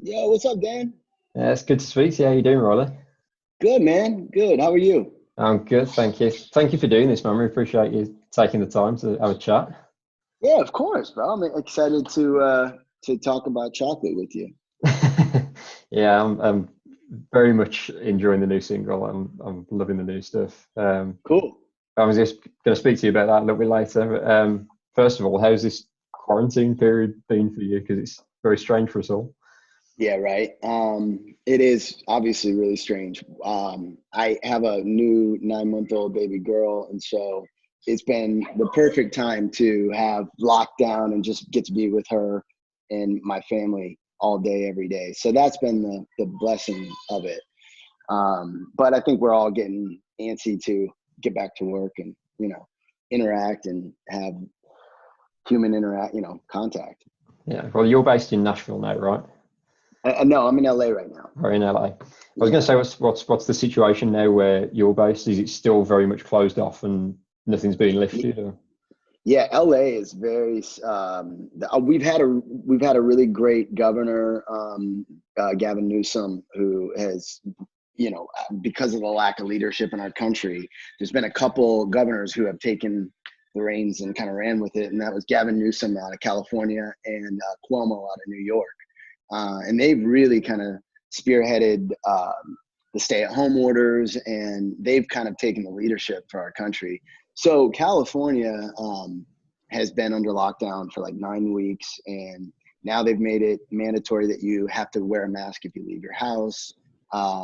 Yo, what's up, Dan? Yeah, it's good to speak to you. How you doing, Riley? Good, man. Good. How are you? I'm good, thank you. Thank you for doing this, man. We appreciate you taking the time to have a chat. Yeah, of course, bro. I'm excited to talk about chocolate with you. Yeah, I'm very much enjoying the new single. I'm loving the new stuff. Cool. I was just going to speak to you about that a little bit later. But first of all, how's this quarantine period been for you? Because it's very strange for us all. Yeah, right. It is obviously really strange. I have a new 9-month-old baby girl, and so it's been the perfect time to have lockdown and just get to be with her and my family all day, every day. So that's been the blessing of it. But I think we're all getting antsy to get back to work and, interact and have contact. Yeah. Well, you're based in Nashville now, right? No, I'm in LA right now. Or in LA? I was going to Yeah. say, what's the situation now where you're based? Is it still very much closed off and nothing's being lifted? Or? Yeah, LA is very. We've had a really great governor, Gavin Newsom, who has, because of the lack of leadership in our country, there's been a couple governors who have taken the reins and kind of ran with it, and that was Gavin Newsom out of California and Cuomo out of New York, and they've really kind of spearheaded the stay-at-home orders, and they've kind of taken the leadership for our country. So California has been under lockdown for like 9 weeks, and now they've made it mandatory that you have to wear a mask if you leave your house.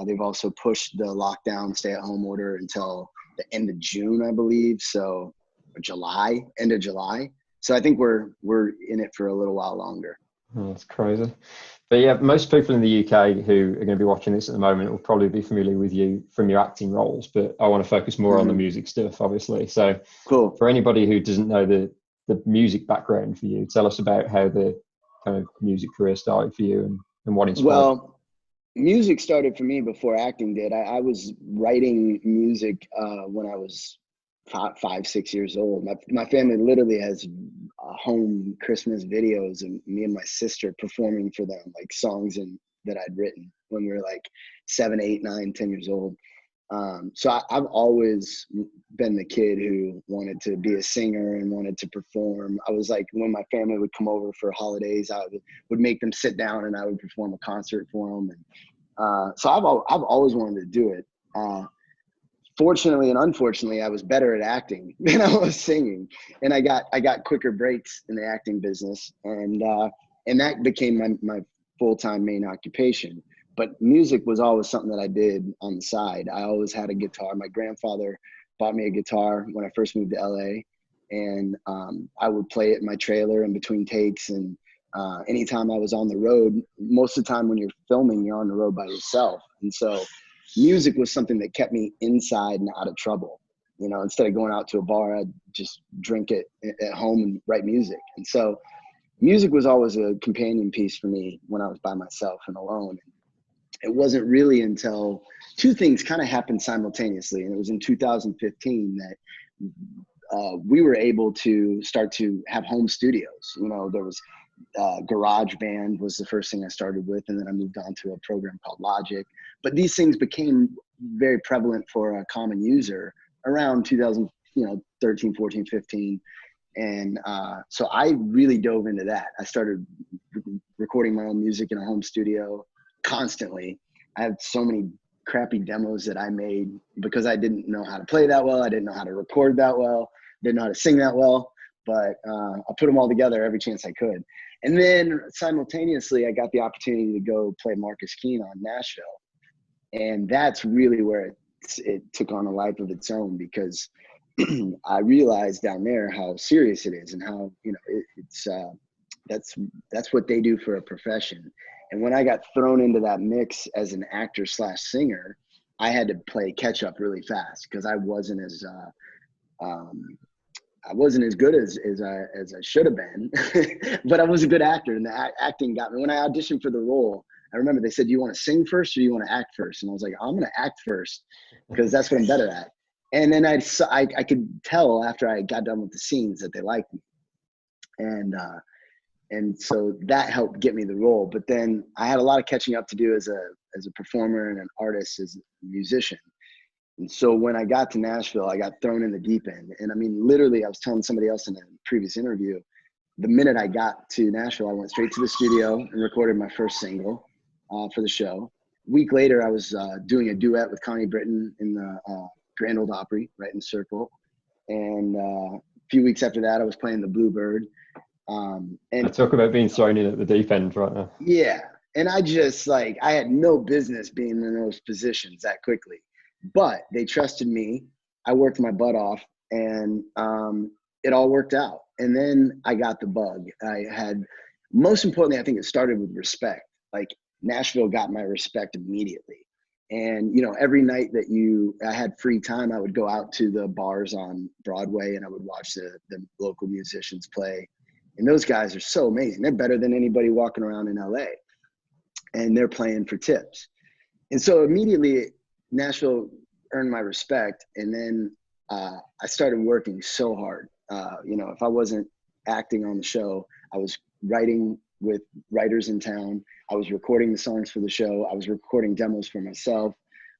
They've also pushed the lockdown stay-at-home order until the end of June, I believe. So, or July, end of July. So I think we're in it for a little while longer. Oh, that's crazy. But yeah, most people in the UK who are going to be watching this at the moment will probably be familiar with you from your acting roles, but I want to focus more on the Hmm. music stuff, obviously. So Cool. for anybody who doesn't know the music background for you, tell us about how the kind of music career started for you and what inspired Well, music started for me before acting did. I was writing music when I was 5, 6 years old. My family literally has home Christmas videos of me and my sister performing for them, like songs that I'd written when we were like 7, 8, 9, 10 years old. I've always been the kid who wanted to be a singer and wanted to perform. I was like, when my family would come over for holidays, I would make them sit down and I would perform a concert for them. And I've always wanted to do it. Fortunately and unfortunately, I was better at acting than I was singing, and I got quicker breaks in the acting business, and that became my full time main occupation. But music was always something that I did on the side. I always had a guitar. My grandfather bought me a guitar when I first moved to LA, and I would play it in my trailer in between takes. And anytime I was on the road, most of the time when you're filming, you're on the road by yourself, and so music was something that kept me inside and out of trouble. Instead of going out to a bar, I'd just drink it at home and write music. And so music was always a companion piece for me when I was by myself and alone. It wasn't really until two things kind of happened simultaneously. And it was in 2015 that we were able to start to have home studios. There was Garage Band was the first thing I started with, and then I moved on to a program called Logic. But these things became very prevalent for a common user around 2000, 13, 14, 15. And so I really dove into that. I started recording my own music in a home studio constantly. I have so many crappy demos that I made because I didn't know how to play that well. I didn't know how to record that well. Didn't know how to sing that well. But I put them all together every chance I could. And then simultaneously, I got the opportunity to go play Marcus Keene on Nashville. And that's really where it took on a life of its own, because I realized down there how serious it is and how, it's that's what they do for a profession. And when I got thrown into that mix as an actor slash singer, I had to play catch up really fast because um, I wasn't as good as I should have been, but I was a good actor, and the acting got me. When I auditioned for the role, I remember they said, "Do you want to sing first, or do you want to act first?" And I was like, "I'm going to act first because that's what I'm better at." And then I could tell after I got done with the scenes that they liked me, and And so that helped get me the role. But then I had a lot of catching up to do as a performer and an artist, as a musician. And so when I got to Nashville, I got thrown in the deep end. And I mean, literally, I was telling somebody else in a previous interview, the minute I got to Nashville, I went straight to the studio and recorded my first single for the show. A week later, I was doing a duet with Connie Britton in the Grand Ole Opry, right in the Circle. And a few weeks after that, I was playing the Bluebird. And talk about being thrown in at the deep end right now. Yeah. And I just I had no business being in those positions that quickly, but they trusted me. I worked my butt off, and it all worked out. And then I got the bug. Most importantly, I think it started with respect. Like, Nashville got my respect immediately. And, every night that I had free time, I would go out to the bars on Broadway and I would watch the local musicians play. And those guys are so amazing. They're better than anybody walking around in LA. And they're playing for tips. And so immediately Nashville earned my respect. And then I started working so hard. If I wasn't acting on the show, I was writing with writers in town. I was recording the songs for the show. I was recording demos for myself.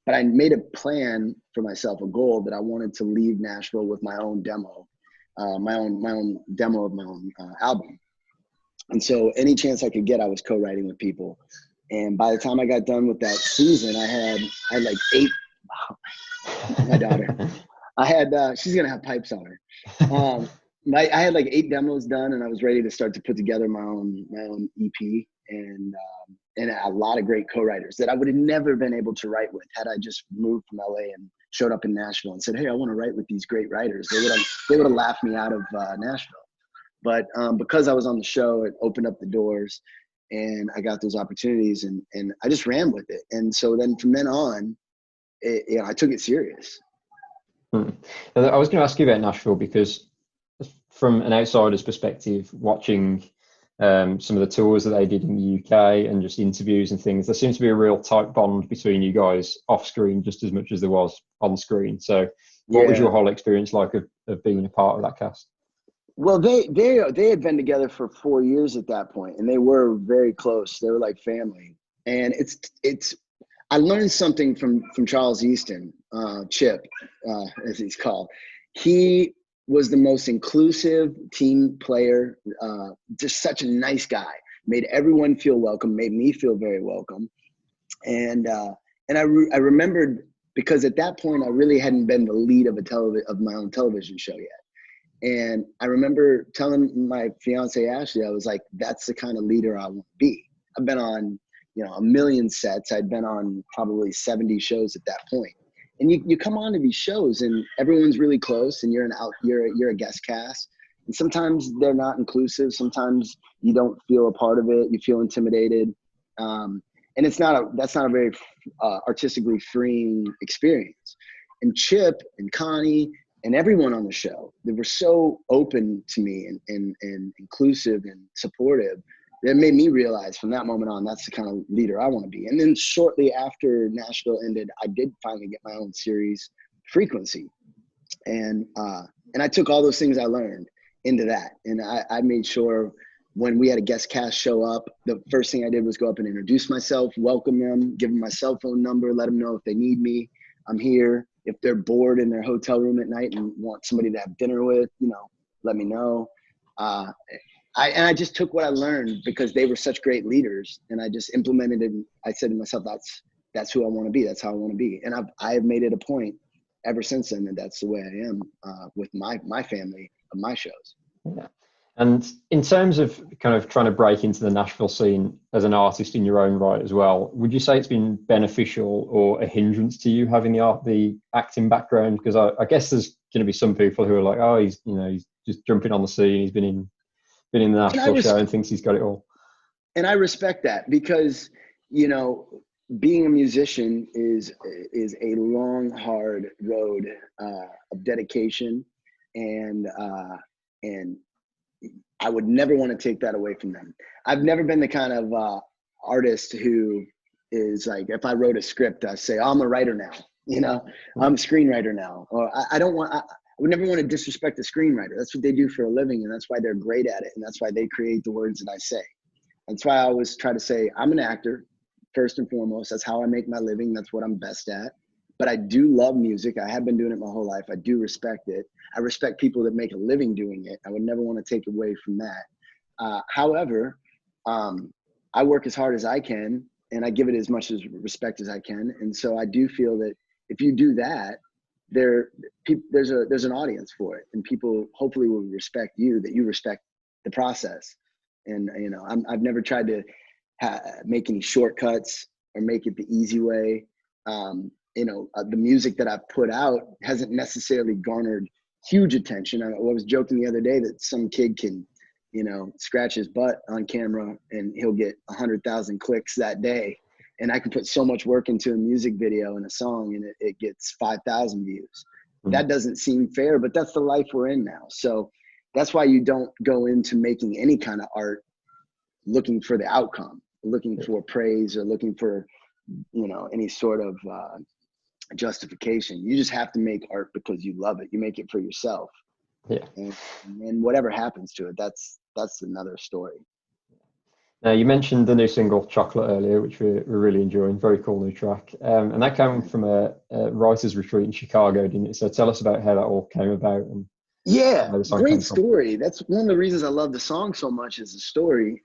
But I made a plan for myself, a goal that I wanted to leave Nashville with my own demo, my own demo of my own album. And so any chance I could get, I was co-writing with people. And by the time I got done with that season, I had like 8. My daughter. She's gonna have pipes on her. I had like 8 demos done, and I was ready to start to put together my own EP, and a lot of great co-writers that I would have never been able to write with had I just moved from LA and showed up in Nashville and said, "Hey, I want to write with these great writers." They would have laughed me out of Nashville. But because I was on the show, it opened up the doors, and I got those opportunities, and I just ran with it. And so then from then on, I took it serious. And I was going to ask you about Nashville because, from an outsider's perspective, watching some of the tours that they did in the UK and just interviews and things, there seems to be a real tight bond between you guys off screen just as much as there was on screen. So what was your whole experience like of being a part of that cast? Well, they had been together for 4 years at that point, and they were very close. They were like family. And I learned something from Charles Easton, Chip, as he's called. He was the most inclusive team player, just such a nice guy, made everyone feel welcome, made me feel very welcome. And I remembered, because at that point I really hadn't been the lead of my own television show yet. And I remember telling my fiance, Ashley, I was like, that's the kind of leader I want to be. I've been on, a million sets. I'd been on probably 70 shows at that point. And you come on to these shows and everyone's really close, and you're a guest cast. And sometimes they're not inclusive. Sometimes you don't feel a part of it. You feel intimidated. And that's not a very artistically freeing experience. And Chip and Connie and everyone on the show, they were so open to me and inclusive and supportive. That made me realize from that moment on, that's the kind of leader I want to be. And then shortly after Nashville ended, I did finally get my own series, Frequency. And I took all those things I learned into that. And I made sure when we had a guest cast show up, the first thing I did was go up and introduce myself, welcome them, give them my cell phone number, let them know if they need me, I'm here. If they're bored in their hotel room at night and want somebody to have dinner with, let me know. I just took what I learned because they were such great leaders, and I just implemented it. And I said to myself, that's who I want to be. That's how I want to be. And I've made it a point ever since then that that's the way I am with my family of my shows. Yeah. And in terms of kind of trying to break into the Nashville scene as an artist in your own right as well, would you say it's been beneficial or a hindrance to you having the acting background? Because I guess there's going to be some people who are like, oh, he's just jumping on the scene. He's been in the Nashville show and thinks he's got it all. And I respect that because, being a musician is a long, hard road of dedication, and I would never want to take that away from them. I've never been the kind of artist who is like, if I wrote a script, I say, oh, I'm a writer now, I'm a screenwriter now. Or I would never want to disrespect the screenwriter. That's what they do for a living, and that's why they're great at it, and that's why they create the words that I say. That's why I always try to say I'm an actor first and foremost. That's how I make my living. That's what I'm best at. But I do love music. I have been doing it my whole life. I do respect it. I respect people that make a living doing it. I would never want to take away from that. However, I work as hard as I can, and I give it as much as respect as I can. And so I do feel that if you do that, there's an audience for it, and people hopefully will respect you, that you respect the process. And I've never tried to make any shortcuts or make it the easy way. The music that I've put out hasn't necessarily garnered huge attention. I was joking the other day that some kid can, scratch his butt on camera and he'll get 100,000 clicks that day. And I can put so much work into a music video and a song, and it gets 5,000 views. Mm-hmm. That doesn't seem fair, but that's the life we're in now. So that's why you don't go into making any kind of art looking for the outcome, looking for praise or looking for, any sort of justification. You just have to make art because you love it. You make it for yourself. Yeah. And whatever happens to it, that's another story. Now, you mentioned the new single Chocolate earlier, which we're really enjoying. Very cool new track. And that came from a writer's retreat in Chicago, didn't it? So tell us about how that all came about. And yeah, great story. That's one of the reasons I love the song so much, is the story.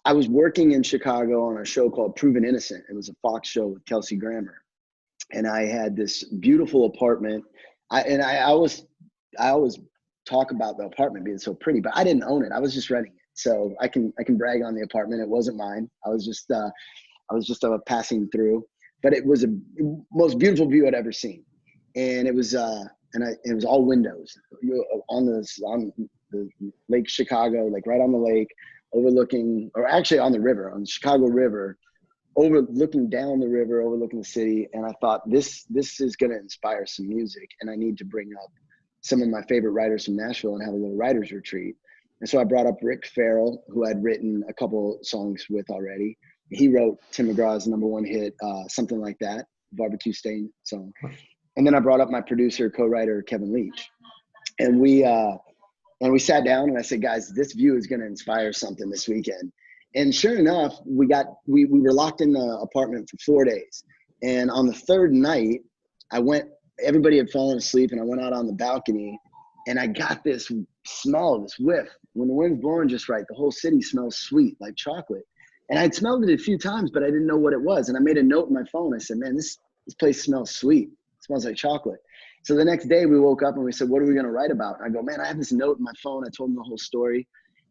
I was working in Chicago on a show called Proven Innocent. It was a Fox show with Kelsey Grammer. And I had this beautiful apartment. I always talk about the apartment being so pretty, but I didn't own it. I was just renting it. So I can brag on the apartment. It wasn't mine. I was just passing through, but it was a most beautiful view I'd ever seen. And it was it was all windows on the Lake Chicago, like right on the lake, overlooking, or actually on the river, on the Chicago River, overlooking down the river, overlooking the city. And I thought, this is going to inspire some music, and I need to bring up some of my favorite writers from Nashville and have a little writer's retreat. And so I brought up Rick Farrell, who I'd written a couple songs with already. He wrote Tim McGraw's #1 hit, Something Like That, Barbecue Stain song. And then I brought up my producer, co-writer, Kevin Leach. And we sat down and I said, guys, this view is going to inspire something this weekend. And sure enough, we were locked in the apartment for 4 days. And on the third night, everybody had fallen asleep, and I went out on the balcony, and I got this smell, this whiff. When the wind's blowing just right, the whole city smells sweet, like chocolate. And I'd smelled it a few times, but I didn't know what it was. And I made a note in my phone. I said, man, this place smells sweet. It smells like chocolate. So the next day we woke up and we said, what are we going to write about? And I go, man, I have this note in my phone. I told him the whole story.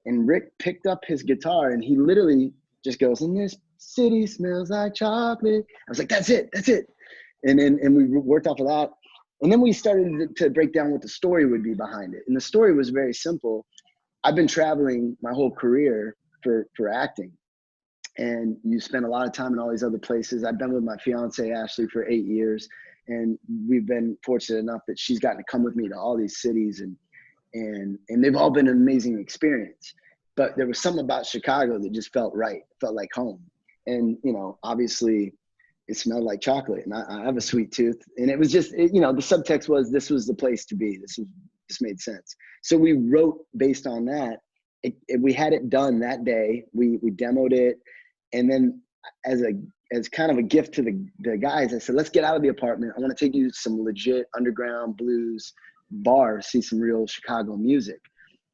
And Rick picked up his guitar and he literally just goes, and this city smells like chocolate. I was like, that's it. And we worked off of that. And then we started to break down what the story would be behind it. And the story was very simple. I've been traveling my whole career for acting. And you spend a lot of time in all these other places. I've been with my fiance, Ashley, for 8 years. And we've been fortunate enough that she's gotten to come with me to all these cities. And they've all been an amazing experience. But there was something about Chicago that just felt right, felt like home. And, obviously it smelled like chocolate, and I have a sweet tooth. And it was just, the subtext was, this was the place to be. This made sense. So we wrote based on that. We had it done that day. We demoed it. And then as kind of a gift to the guys, I said, let's get out of the apartment. I want to take you to some legit underground blues bar, see some real Chicago music.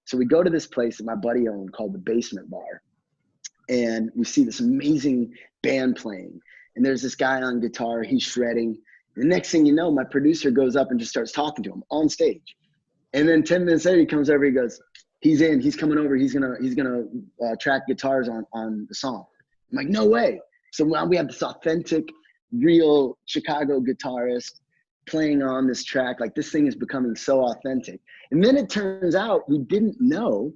So we go to this place that my buddy owned called the Basement Bar. And we see this amazing band playing. And there's this guy on guitar, he's shredding. The next thing you know, my producer goes up and just starts talking to him on stage. And then 10 minutes later, he comes over, he goes, he's coming over, he's gonna track guitars on the song. I'm like, no way. So now we have this authentic, real Chicago guitarist playing on this track. Like, this thing is becoming so authentic. And then it turns out, we didn't know,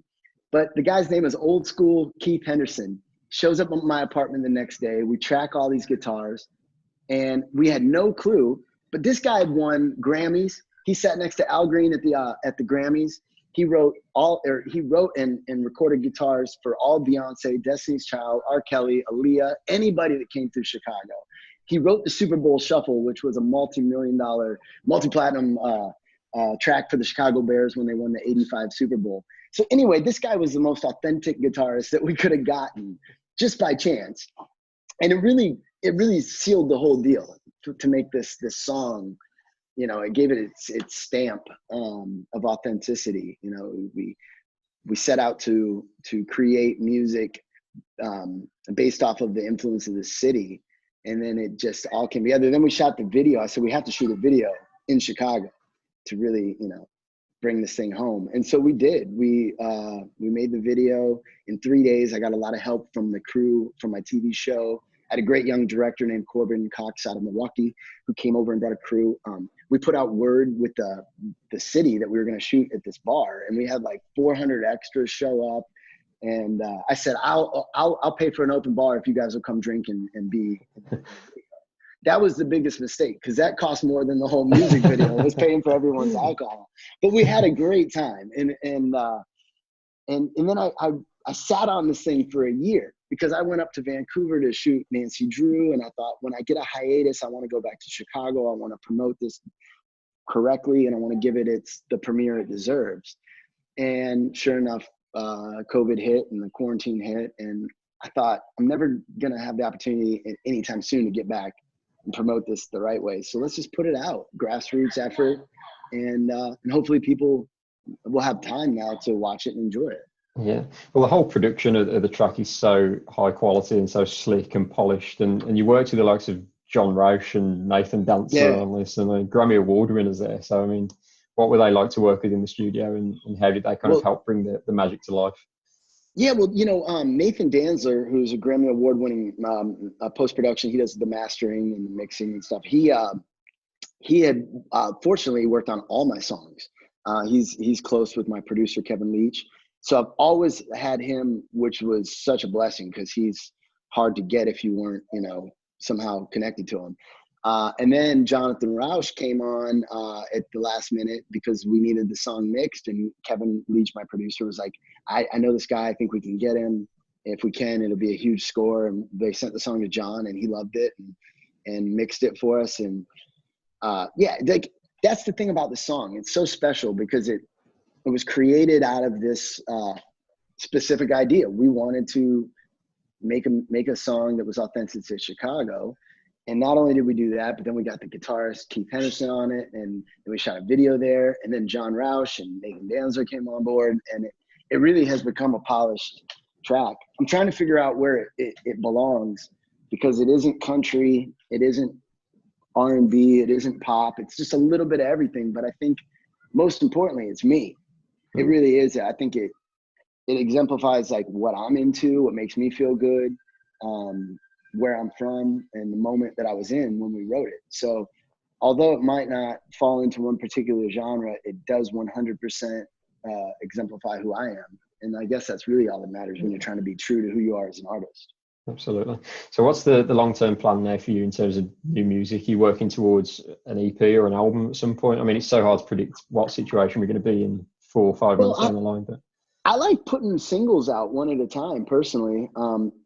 but the guy's name is Old School Keith Henderson. Shows up at my apartment the next day. We track all these guitars, and we had no clue, but this guy had won Grammys. He sat next to Al Green at the Grammys. He wrote and recorded guitars for all Beyonce, Destiny's Child, R. Kelly, Aaliyah, anybody that came through Chicago. He wrote the Super Bowl Shuffle, which was a multi-million-dollar, multi-platinum track for the Chicago Bears when they won the '85 Super Bowl. So anyway, this guy was the most authentic guitarist that we could have gotten just by chance, and it really sealed the whole deal to make this song. You know, it gave it its stamp of authenticity. You know, we set out to create music based off of the influence of the city, and then it just all came together. Then we shot the video. I said we have to shoot a video in Chicago to really, you know, bring this thing home. And so we did. We made the video in 3 days. I got a lot of help from the crew from my TV show. I had a great young director named Corbin Cox out of Milwaukee who came over and brought a crew. We put out word with the city that we were going to shoot at this bar, and we had like 400 extras show up. And I said, I'll pay for an open bar if you guys will come drink and be. That was the biggest mistake, because that cost more than the whole music video. It was paying for everyone's alcohol. But we had a great time, and then I sat on this thing for a year, because I went up to Vancouver to shoot Nancy Drew, and I thought, when I get a hiatus, I want to go back to Chicago. I want to promote this correctly, and I want to give it the premiere it deserves. And sure enough, COVID hit and the quarantine hit, and I thought, I'm never gonna have the opportunity anytime soon to get back and promote this the right way. So let's just put it out, grassroots effort, and hopefully people will have time now to watch it and enjoy it. Yeah, well, the whole production of the track is so high quality and so slick and polished, and you worked with the likes of John Roush and Nathan Dancer on this, and Grammy Award winners there. So I mean, what were they like to work with in the studio, and how did they kind of help bring the magic to life? Yeah, well, you know, Nathan Danzer, who's a Grammy Award-winning post-production, he does the mastering and the mixing and stuff. He had fortunately worked on all my songs. He's close with my producer, Kevin Leach. So I've always had him, which was such a blessing, because he's hard to get if you weren't, you know, somehow connected to him. And then Jonathan Roush came on at the last minute because we needed the song mixed, and Kevin Leach, my producer, was like, I know this guy, I think we can get him. If we can, it'll be a huge score. And they sent the song to John, and he loved it and mixed it for us. And like, that's the thing about the song. It's so special because it was created out of this specific idea. We wanted to make a song that was authentic to Chicago. And not only did we do that, but then we got the guitarist Keith Henderson on it, and then we shot a video there. And then John Roush and Nathan Danzer came on board, and it really has become a polished track. I'm trying to figure out where it belongs, because it isn't country, it isn't R&B, it isn't pop. It's just a little bit of everything. But I think most importantly, it's me. It really is. I think it exemplifies like what I'm into, what makes me feel good, where I'm from, and the moment that I was in when we wrote it. So although it might not fall into one particular genre, it does 100% exemplify who I am. And I guess that's really all that matters when you're trying to be true to who you are as an artist. Absolutely. So what's the long-term plan now for you in terms of new music? Are you working towards an EP or an album at some point? I mean, it's so hard to predict what situation we're going to be in 4 or 5 months down the line, but I like putting singles out one at a time, personally.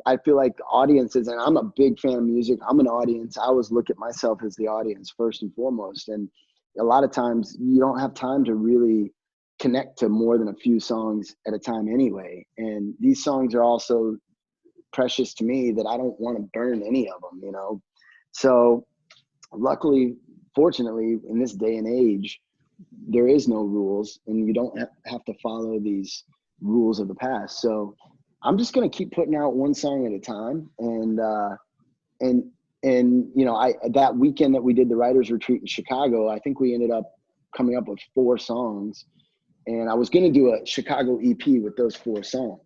I feel like the audiences, and I'm a big fan of music. I'm an audience. I always look at myself as the audience first and foremost. And a lot of times you don't have time to really connect to more than a few songs at a time anyway. And these songs are also precious to me that I don't want to burn any of them, you know? So luckily, fortunately, in this day and age, there is no rules, and you don't have to follow these rules of the past. So I'm just going to keep putting out one song at a time. And you know, that weekend that we did the writers retreat in Chicago, I think we ended up coming up with 4 songs, and I was going to do a Chicago EP with those 4 songs.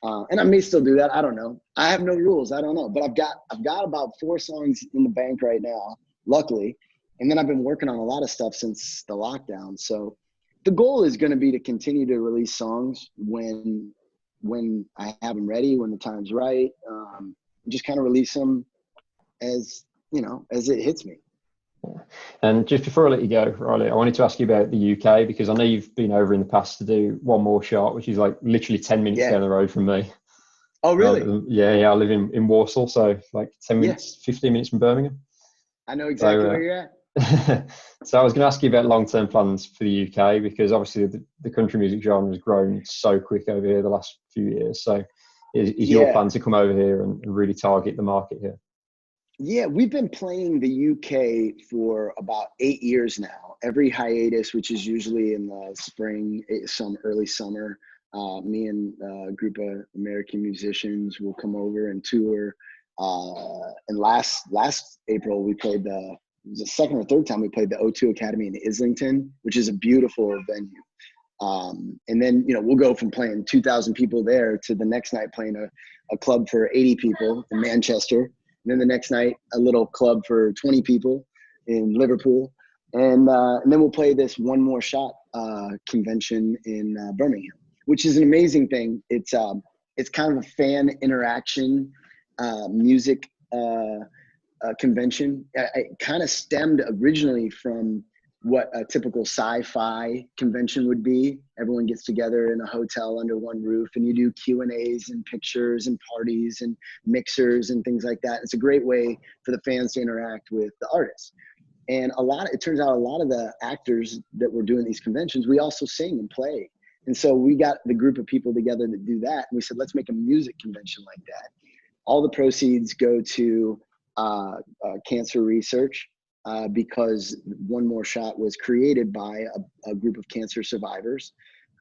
And I may still do that. I don't know. I have no rules. I don't know, but I've got about 4 songs in the bank right now, luckily. And then I've been working on a lot of stuff since the lockdown. So the goal is going to be to continue to release songs when I have them ready, when the time's right. Just kind of release them as, you know, as it hits me. And just before I let you go, Riley, I wanted to ask you about the UK, because I know you've been over in the past to do One More Shot, which is like literally 10 minutes down the road from me. Oh, really? Yeah. I live in Warsaw, so like 10 minutes, 15 minutes from Birmingham. I know exactly where you're at. So I was going to ask you about long-term plans for the UK, because obviously the country music genre has grown so quick over here the last few years. So is your Yeah. plan to come over here and really target the market here? Yeah, we've been playing the UK for about 8 years now. Every hiatus, which is usually in the spring, some early summer, me and a group of American musicians will come over and tour. And last April, we played it was the second or third time we played the O2 Academy in Islington, which is a beautiful venue. And then, we'll go from playing 2,000 people there to the next night playing a club for 80 people in Manchester. And then the next night, a little club for 20 people in Liverpool. And then we'll play this One More Shot convention in Birmingham, which is an amazing thing. It's kind of a fan interaction music convention. It kind of stemmed originally from what a typical sci-fi convention would be. Everyone gets together in a hotel under one roof, and you do Q&As and pictures and parties and mixers and things like that. It's a great way for the fans to interact with the artists. And it turns out a lot of the actors that were doing these conventions, we also sing and play. And so we got the group of people together to do that. And we said, let's make a music convention like that. All the proceeds go to cancer research. Because One More Shot was created by a group of cancer survivors,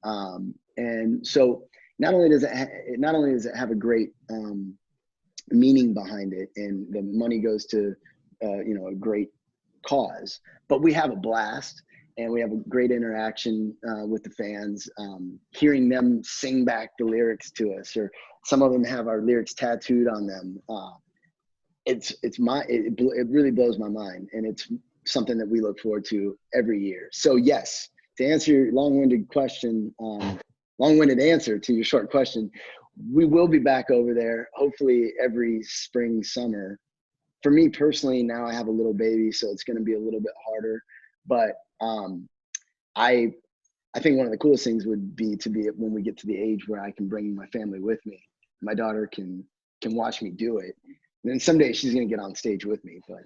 and so not only does it have a great meaning behind it, and the money goes to a great cause, but we have a blast and we have a great interaction with the fans, hearing them sing back the lyrics to us, or some of them have our lyrics tattooed on them. It really blows my mind, and it's something that we look forward to every year. So yes, to answer your long-winded answer to your short question, we will be back over there hopefully every spring, summer. For me personally, now I have a little baby, so it's going to be a little bit harder, but I think one of the coolest things would be when we get to the age where I can bring my family with me. My daughter can watch me do it. And then someday she's going to get on stage with me. But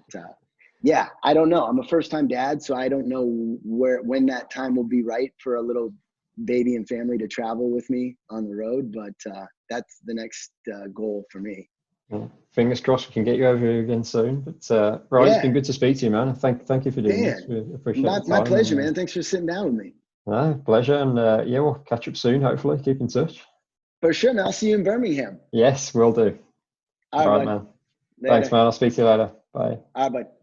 yeah, I don't know. I'm a first-time dad, so I don't know when that time will be right for a little baby and family to travel with me on the road. But that's the next goal for me. Well, fingers crossed we can get you over here again soon. But Ryan, It's been good to speak to you, man. Thank you for doing this. We appreciate the time. My pleasure, man. Thanks for sitting down with me. Pleasure. And we'll catch up soon, hopefully. Keep in touch. For sure, man. I'll see you in Birmingham. Yes, will do. All right, man. Later. Thanks, man. I'll speak to you later. Bye. All right, bye.